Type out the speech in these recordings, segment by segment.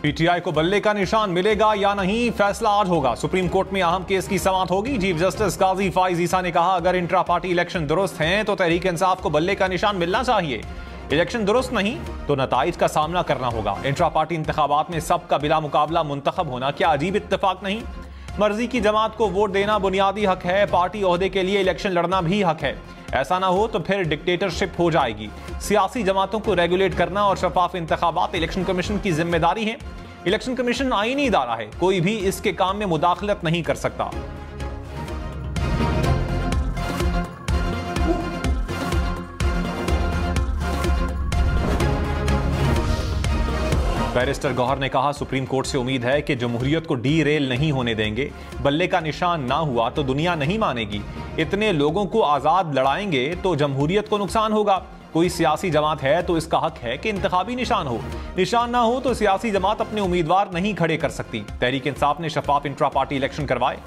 PTI को बल्ले का निशान मिलेगा या नहीं, फैसला आज होगा। सुप्रीम कोर्ट में अहम केस की समाअत होगी। चीफ जस्टिस काजी फाइज ईसा ने कहा, अगर इंट्रा पार्टी इलेक्शन दुरुस्त हैं तो तहरीक इंसाफ को बल्ले का निशान मिलना चाहिए। इलेक्शन दुरुस्त नहीं तो नताइज का सामना करना होगा। इंट्रा पार्टी इंतखाबात में सबका बिला मुकाबला मुंतखब होना क्या अजीब इत्तेफाक नहीं? मर्जी की जमात को वोट देना बुनियादी हक है, पार्टी ओहदे के लिए इलेक्शन लड़ना भी हक है। ऐसा ना हो तो फिर डिक्टेटरशिप हो जाएगी। सियासी जमातों को रेगुलेट करना और शफाफ इंतखाबात इलेक्शन कमीशन की जिम्मेदारी है। इलेक्शन कमीशन आईनी इदारा है, कोई भी इसके काम में मुदाखलत नहीं कर सकता। बैरिस्टर गौहर ने कहा, सुप्रीम कोर्ट से उम्मीद है कि जमहूरियत को डी रेल नहीं होने देंगे। बल्ले का निशान ना हुआ तो दुनिया नहीं मानेगी। इतने लोगों को आजाद लड़ाएंगे तो जमहूरियत को नुकसान होगा। कोई सियासी जमात है तो इसका हक है कि इंतखाबी निशान हो। निशान ना हो तो सियासी जमात अपने उम्मीदवार नहीं खड़े कर सकती। तहरीक इंसाफ ने शफाफ इंट्रा पार्टी इलेक्शन करवाए।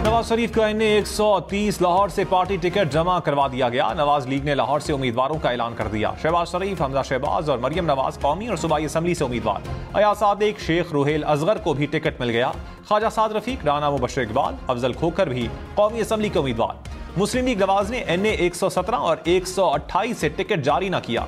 नवाज शरीफ को ने 130 लाहौर से पार्टी टिकट जमा करवा दिया गया। नवाज लीग ने लाहौर से उम्मीदवारों का ऐलान कर दिया। शहबाज शरीफ, हमजा शहबाज और मरियम नवाज कौमी और सूबाई असम्बली से उम्मीदवार। अयाज सादिक, शेख रुहेल असगर को भी टिकट मिल गया। ख्वाजा साद रफीक, राना मुबशर इकबाल, अफजल खोखर भी कौमी असम्बली के उम्मीदवार। मुस्लिम लीग नवाज ने NA 117 और 128 से टिकट जारी न किया।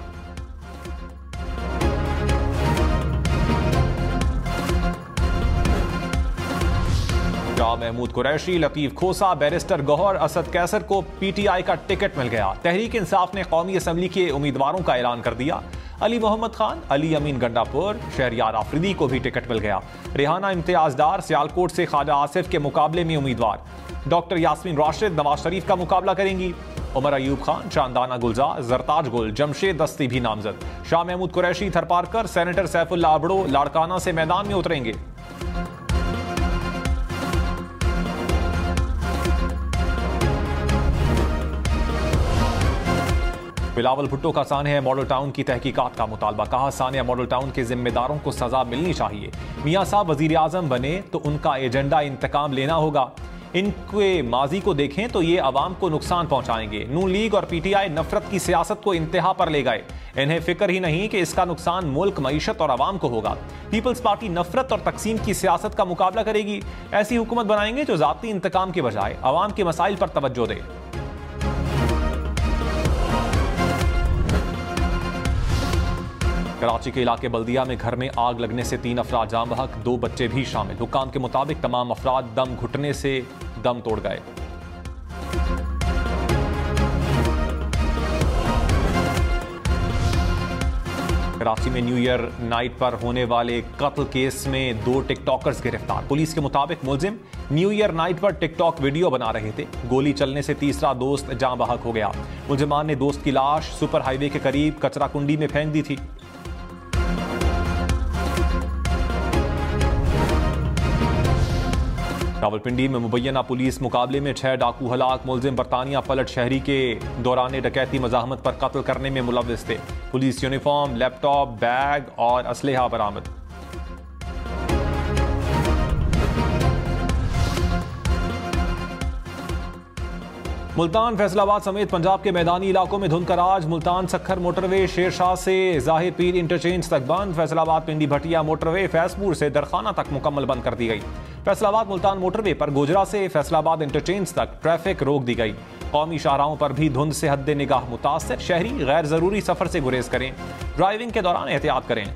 शाह महमूद कुरैशी, लतीफ खोसा, बैरिस्टर गौहर, असद कैसर को पीटीआई का टिकट मिल गया। तहरीक इंसाफ ने कौमी असम्बली के उम्मीदवारों का ऐलान कर दिया। अली मोहम्मद खान, अली अमीन गंडापुर, शहरियार आफरीदी को भी टिकट मिल गया। रेहाना इम्तियाजदार सियालकोट से ख्वाजा आसिफ के मुकाबले में उम्मीदवार। डॉक्टर यास्मीन राशिद नवाज शरीफ का मुकाबला करेंगी। उमर अयूब खान, चांदाना गुलजार, जरताज गुल, जमशेद दस्ती भी नामजद। शाह महमूद कुरैशी, थरपारकर, सेनेटर सैफुल्ला अबड़ो लाड़काना से मैदान में उतरेंगे। बिलावल भुट्टो का सानिया मॉडल टाउन की तहकीकात का मुतालबा। कहा, सानिया मॉडल टाउन के जिम्मेदारों को सजा मिलनी चाहिए। मियां साहब वजीर आजम बने तो उनका एजेंडा इंतकाम लेना होगा। इनके माजी को देखें तो ये अवाम को नुकसान पहुंचाएंगे। नून लीग और पीटीआई नफरत की सियासत को इंतहा पर ले गए। इन्हें फिक्र ही नहीं कि इसका नुकसान मुल्क, मईशत और अवाम को होगा। पीपल्स पार्टी नफरत और तकसीम की सियासत का मुकाबला करेगी। ऐसी हुकूमत बनाएंगे जो जाती इंतकाम के बजाय अवाम के मसाइल पर तवज्जो दे। कराची के इलाके बल्दिया में घर में आग लगने से 3 अफराद जाम बहक, 2 बच्चे भी शामिल। हुक्काम के मुताबिक तमाम अफराद दम घुटने से दम तोड़ गए। कराची में न्यू ईयर नाइट पर होने वाले कत्ल केस में 2 टिकटॉकर्स गिरफ्तार। पुलिस के मुताबिक मुलजिम न्यू ईयर नाइट पर टिकटॉक वीडियो बना रहे थे। गोली चलने से तीसरा दोस्त जाँ बहक हो गया। मुलजिमान ने दोस्त की लाश सुपर हाईवे के करीब कचरा कुंडी में फेंक दी थी। रावलपिंडी में मुबैना पुलिस मुकाबले में 6 डाकू हलाक। मुलजिम बरतानिया पलट शहरी के दौरान डकैती मजाहमत पर कत्ल करने में मुलव्विस थे। पुलिस यूनिफॉर्म, लैपटॉप, बैग और असलहा बरामद। मुल्तान, फैसलाबाद समेत पंजाब के मैदानी इलाकों में धुंध का राज। मुल्तान सखर मोटरवे शेरशाह से जाहिर पीर इंटरचेंज तक बंद। फैसलाबाद पिंडी भटिया मोटरवे फैसपुर से दरखाना तक मुकम्मल बंद कर दी गई। फैसलाबाद मुल्तान मोटरवे पर गोजरा से फैसलाबाद इंटरचेंज तक ट्रैफिक रोक दी गई। कौमी शाहराहों पर भी धुंध से हद निगाह मुतासर। शहरी गैर जरूरी सफर से गुरेज करें। ड्राइविंग के दौरान एहतियात करें।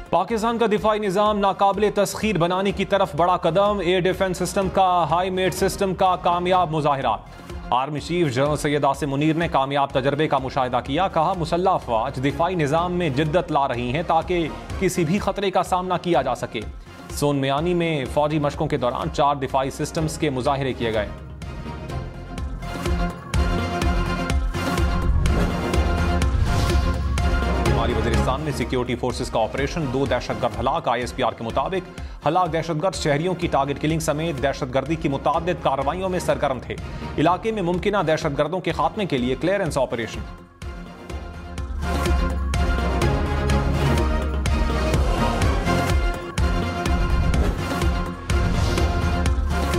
पाकिस्तान का दिफाई निज़ाम नाकाबिले तस्खीर बनाने की तरफ बड़ा कदम। एयर डिफेंस सिस्टम का हाईमेट सिस्टम का कामयाब मुजाहिरा। Army chief general Syed Asim Munir ने कामयाब तजर्बे का मुशाहिदा किया। कहा, मुसल्लह अफवाज दिफाई निज़ाम में जिद्दत ला रही हैं ताकि किसी भी खतरे का सामना किया जा सके। सोन मियानी में फौजी मशकों के दौरान 4 दिफाई सिस्टम्स के मुजाहिरे किए गए। शुमाली वजीरिस्तान में सिक्योरिटी फोर्सेस का ऑपरेशन, 2 दहशतगर्द हलाक। ISPR के मुताबिक हलाक दहशतगर्द शहरियों की टारगेट किलिंग समेत दहशतगर्दी की मुताद्दिद कार्रवाइयों में सरगर्म थे। इलाके में मुमकिना दहशतगर्दों के खात्मे के लिए क्लियरेंस ऑपरेशन।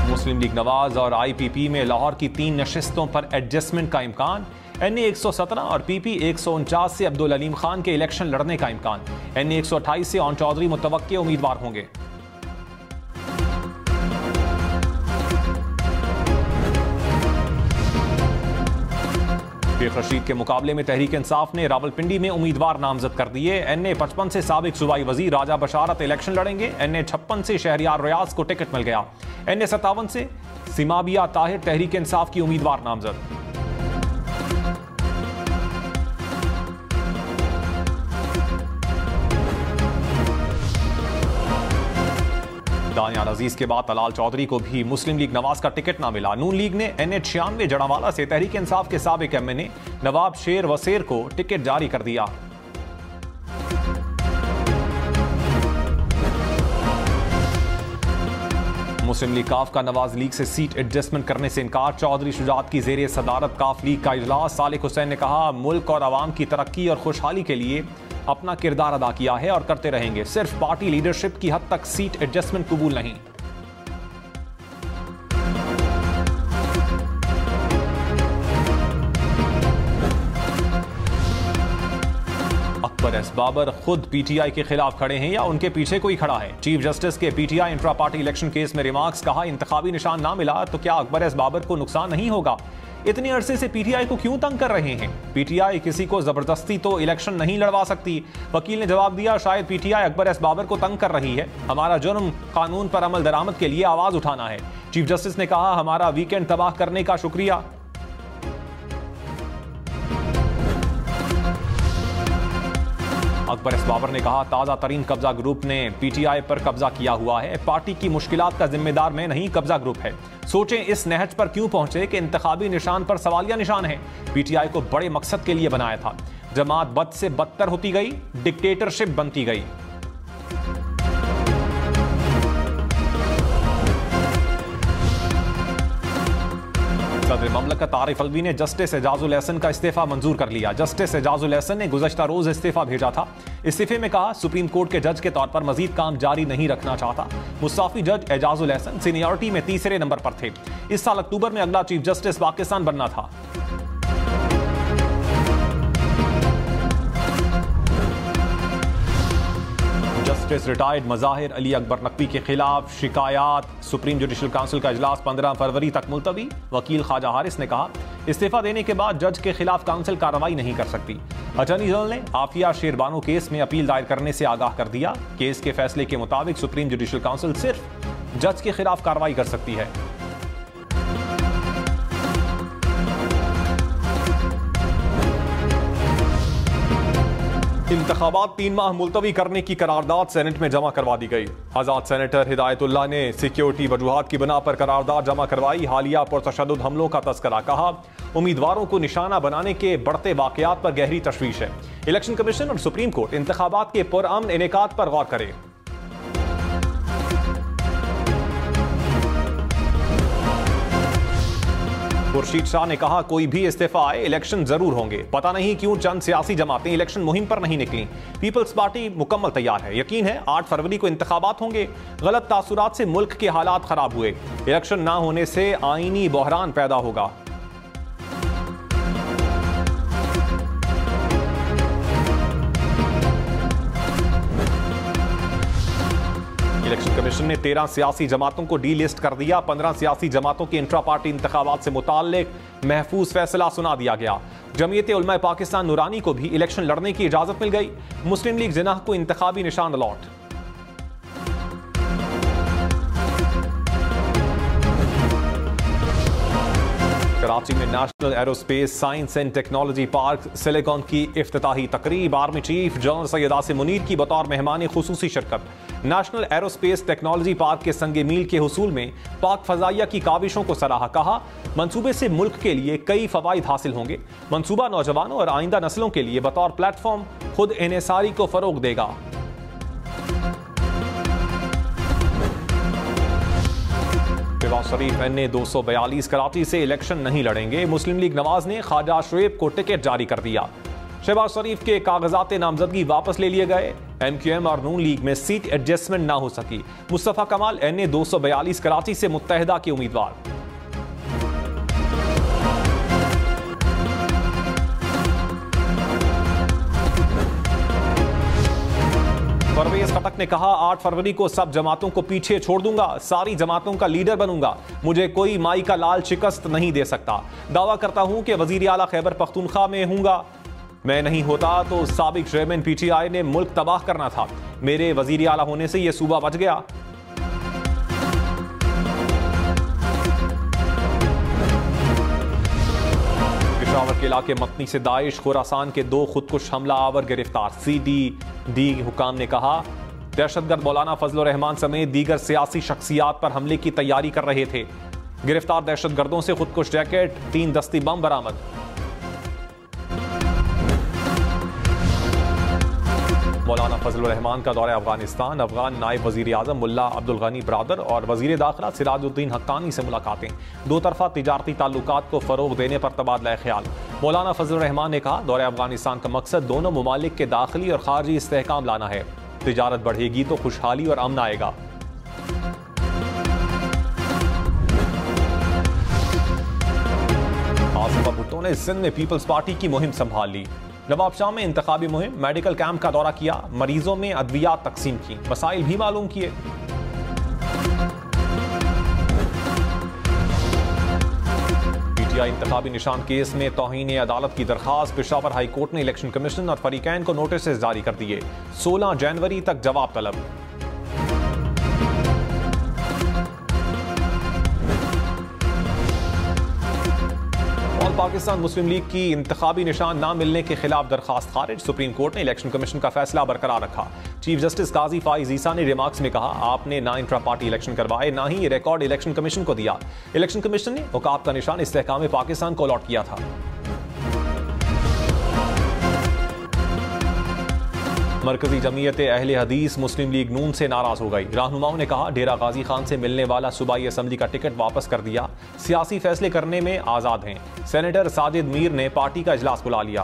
मुस्लिम लीग नवाज और IPP में लाहौर की 3 नशिस्तों पर एडजस्टमेंट का इम्कान। NA 117 और PP 149 से अब्दुल अलीम खान के इलेक्शन लड़ने का इम्कान। NA 128 से ओन चौधरी मुतवक्के उम्मीदवार होंगे। शेख रशीद के मुकाबले में तहरीक इंसाफ ने रावलपिंडी में उम्मीदवार नामजद कर दिए। NA 55 से साबिक सूबाई वजीर राजा बशारत इलेक्शन लड़ेंगे। NA 56 से शहरियार रियाज को टिकट मिल गया। NA 57 से सिमाबिया ताहिर तहरीक इंसाफ की उम्मीदवार नामजद। दानियाल अजीज के बाद तलाल चौधरी को भी मुस्लिम लीग नवाज का टिकट ना मिला। नून लीग ने NA 96 जड़ावाला से तहरीक इंसाफ के साबिक MNA नवाब शेर वसेर को टिकट जारी कर दिया। मुस्लिम लीग काफ का नवाज लीग से सीट एडजस्टमेंट करने से इनकार। चौधरी शुजात की जेर सदारत काफ लीग का इजलास। सालिक हुसैन ने कहा, मुल्क और आवाम की तरक्की और खुशहाली के लिए अपना किरदार अदा किया है और करते रहेंगे। सिर्फ पार्टी लीडरशिप की हद तक सीट एडजस्टमेंट कबूल नहीं। अकबर एस बाबर खुद PTI के खिलाफ खड़े हैं या उनके पीछे कोई खड़ा है? चीफ जस्टिस के PTI intra party election case में रिमार्क्स। कहा, इंतखाबी निशान ना मिला तो क्या अकबर एस बाबर को नुकसान नहीं होगा? इतने अरसे से PTI को क्यों तंग कर रहे हैं? PTI किसी को जबरदस्ती तो इलेक्शन नहीं लड़वा सकती। वकील ने जवाब दिया, शायद PTI अकबर एस बाबर को तंग कर रही है। हमारा जुर्म कानून पर अमल दरामद के लिए आवाज उठाना है। चीफ जस्टिस ने कहा, हमारा वीकेंड तबाह करने का शुक्रिया। अकबर एस बाबर ने कहा, ताजा तरीन कब्जा ग्रुप ने PTI पर कब्जा किया हुआ है। पार्टी की मुश्किलात का जिम्मेदार मैं नहीं, कब्जा ग्रुप है। सोचें इस नहज पर क्यों पहुंचे कि इंतखाबी निशान पर सवालिया निशान है। PTI को बड़े मकसद के लिए बनाया था। जमात बद से बदतर होती गई, डिक्टेटरशिप बनती गई। सदर ममलकत आरिफ अलवी ने जस्टिस एजाजुल एहसन का इस्तीफा मंजूर कर लिया। जस्टिस एजाजुल एहसन ने गुज़श्ता रोज इस्तीफा भेजा था। इस्तीफे में कहा, सुप्रीम कोर्ट के जज के तौर पर मजीद काम जारी नहीं रखना चाहता। मुस्ताफी जज एजाजुल एहसन सीनियरिटी में तीसरे नंबर पर थे। इस साल अक्टूबर में अगला चीफ जस्टिस पाकिस्तान बनना था। जस्टिस रिटायर्ड मज़ाहिर अली अकबर नकवी के खिलाफ शिकायत। सुप्रीम जुडिशल काउंसिल का इजलास 15 फरवरी तक मुलतवी। वकील ख्वाजा हारिस ने कहा, इस्तीफा देने के बाद जज के खिलाफ काउंसिल कार्रवाई नहीं कर सकती। अटॉर्नी जनरल ने आफिया शेरबानो केस में अपील दायर करने से आगाह कर दिया। केस के फैसले के मुताबिक सुप्रीम जुडिशल काउंसिल सिर्फ जज के खिलाफ कार्रवाई कर सकती है। इंतखाबात 3 माह मुलतवी करने की करारदाद सेनेट में जमा करवा दी गई। आजाद सेनेटर हिदायतुल्लाह ने सिक्योरिटी वजूहात की बिना पर करारदाद जमा करवाई। हालिया पुरतशद्दुद हमलों का तस्करा। कहा, उम्मीदवारों को निशाना बनाने के बढ़ते वाकयात पर गहरी तशवीश है। इलेक्शन कमीशन और सुप्रीम कोर्ट इंतखाबात के पुरअमन इनेकाद पर गौर करे। खुर्शीद शाह ने कहा, कोई भी इस्तीफा आए इलेक्शन जरूर होंगे। पता नहीं क्यों चंद सियासी जमातें इलेक्शन मुहिम पर नहीं निकली। पीपल्स पार्टी मुकम्मल तैयार है। यकीन है 8 फरवरी को इंतखाबात होंगे। गलत तासुरात से मुल्क के हालात खराब हुए। इलेक्शन ना होने से आईनी बहरान पैदा होगा। इलेक्शन कमीशन ने 13 सियासी जमातों को डी लिस्ट कर दिया। 15 सियासी जमातों के इंट्रा पार्टी इंतखाबात से मुताल्लिक महफूज फैसला सुना दिया गया। जमीयत उलमा पाकिस्तान नूरानी को भी इलेक्शन लड़ने की इजाजत मिल गई। मुस्लिम लीग जिन्नाह को इंतखाबी निशान अलॉट। कराची में national aerospace science and technology park silicon की इफ्तिताही तकरीब। Army chief general Syed Asim Munir की बतौर मेहमान खुसूसी शिरकत। नेशनल एरोस्पेस टेक्नोलॉजी पार्क के संगे मील के हुसूल में पाक फजाइया की काविशों को सराहा। कहा, मंसूबे से मुल्क के लिए कई फवाइद हासिल होंगे। मंसूबा नौजवानों और आइंदा नस्लों के लिए बतौर प्लेटफॉर्म खुद इन्हिसारी को फरोग देगा। शहबाज शरीफ NA 242 कराची से इलेक्शन नहीं लड़ेंगे। मुस्लिम लीग नवाज ने ख्वाजा शुएब को टिकट जारी कर दिया। शहबाज शरीफ के कागजात नामजदगी वापस ले लिए गए। MQM और नून लीग में सीट एडजस्टमेंट ना हो सकी। मुस्तफा कमाल NA 242 कराची से मुत्तहिदा के उम्मीदवार। परवेज खटक ने कहा 8 फरवरी को सब जमातों को पीछे छोड़ दूंगा, सारी जमातों का लीडर बनूंगा, मुझे कोई माई का लाल शिकस्त नहीं दे सकता। दावा करता हूं कि वजीर आला खैबर पख्तूनख्वा में हूंगा। मैं नहीं होता तो साबिक चेयरमैन PTI ने मुल्क तबाह करना था। मेरे वजीर आला होने से यह सूबा बच गया। पेशावर के इलाके मतनी से दाइश खुरासान के 2 खुदकुश हमला आवर गिरफ्तार। CDD हुकाम ने कहा दहशतगर्द मौलाना फजल रहमान समेत दीगर सियासी शख्सियात पर हमले की तैयारी कर रहे थे। गिरफ्तार दहशतगर्दों से खुदकुश जैकेट, 3 दस्ती बम बरामद। मौलाना फजल रहमान का दौरा अफगानिस्तान। अफगान नायब वजीर आजम मुल्ला अब्दुल गनी बरादर और वजीर दाखिला सिराजुद्दीन हक्कानी से मुलाकातें। 2 तरफा तिजारती ताल्लुकात को फरोग देने पर तबादला ख्याल। मौलाना फजल रहमान ने कहा दौरा अफगानिस्तान का मकसद दोनों ममालिक के दाखिली और खारजी इस्तेहकाम लाना है। तिजारत बढ़ेगी तो खुशहाली और अमन आएगा। आसिफ भुट्टो ने सिंध में पीपल्स पार्टी की मुहिम संभाल ली। नवाबशाह में इंतखाबी मुहिम, मेडिकल कैंप का दौरा किया, मरीजों में अद्वियात तकसीम की, मसाइल भी मालूम किए। PTI इंतखाबी निशान केस में तौहीन अदालत की दरखास्त। पेशावर हाई कोर्ट ने इलेक्शन कमीशन और फरीकैन को नोटिस जारी कर दिए। 16 जनवरी तक जवाब तलब। पाकिस्तान मुस्लिम लीग की इंतखाबी निशान ना मिलने के खिलाफ दरखास्त खारिज। सुप्रीम कोर्ट ने इलेक्शन कमीशन का फैसला बरकरार रखा। चीफ जस्टिस काजी फाइज ईसा ने रिमार्क्स में कहा आपने ना इंट्रा पार्टी इलेक्शन करवाए, ना ही रिकॉर्ड इलेक्शन कमीशन को दिया। इलेक्शन कमीशन ने औकाफ का निशान इस्तेहकाम पाकिस्तान को अलॉट किया था। मरकजी जमीयत अहले हदीस मुस्लिम लीग नून से नाराज हो गई। रहनुमाओं ने कहा डेरा गाजी खान से मिलने वाला सूबाई असम्बली का टिकट वापस कर दिया। सियासी फैसले करने में आजाद हैं। सेनेटर साजिद मीर ने पार्टी का इजलास बुला लिया।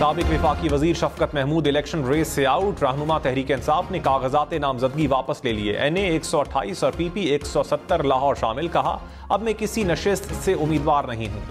साबिक वफाकी वजीर शफकत महमूद इलेक्शन रेस से आउट। रहनुमा तहरीक इंसाफ ने कागजात नामजदगी वापस ले लिए। NA 128 और PP 170 लाहौर शामिल। कहा अब मैं किसी नशिस्त से उम्मीदवार नहीं हूं।